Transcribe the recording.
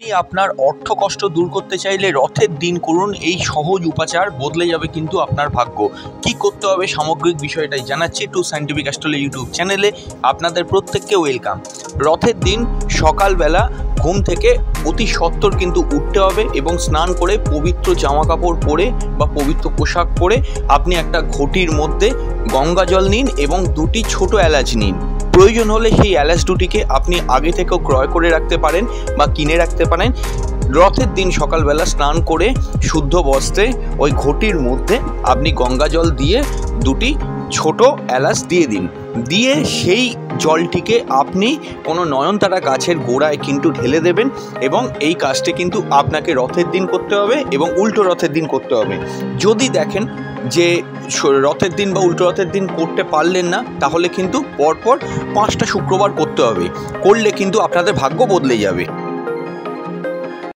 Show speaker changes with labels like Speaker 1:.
Speaker 1: আপনি আপনার অর্থ কষ্ট দূর করতে চাইলে রথের দিন করুন এই সহজ উপাচার, বদলে যাবে কিন্তু আপনার ভাগ্য। কি করতে হবে সামগ্রিক বিষয়টাই জানাচ্ছি টু সায়েন্টিফিক অ্যাস্ট্রোলজি ইউটিউব চ্যানেলে। আপনাদের প্রত্যেককে ওয়েলকাম। রথের দিন সকালবেলা ঘুম থেকে অতি সত্বর কিন্তু উঠতে হবে এবং স্নান করে পবিত্র জামা কাপড় পরে বা পবিত্র পোশাক পরে আপনি একটা ঘটির মধ্যে গঙ্গা জল নিন এবং দুটি ছোট এলাচ নিন। প্রয়োজন হলে সেই এলাচ দুটিকে আপনি আগে থেকেও ক্রয় করে রাখতে পারেন বা কিনে রাখতে পারেন। রথের দিন সকালবেলা স্নান করে শুদ্ধ বস্ত্রে ওই ঘটির মধ্যে আপনি গঙ্গা জল দিয়ে দুটি ছোট এলাচ দিয়ে দিন। দিয়ে সেই জলটিকে আপনি কোনো নয়নতারা গাছের গোড়ায় কিন্তু ঢেলে দেবেন এবং এই কাজটি কিন্তু আপনাকে রথের দিন করতে হবে এবং উল্টো রথের দিন করতে হবে। যদি দেখেন যে রথের দিন বা উল্টো রথের দিন করতে পারলেন না, তাহলে কিন্তু পরপর 5টা শুক্রবার করতে হবে। করলে কিন্তু আপনাদের ভাগ্য বদলে যাবে।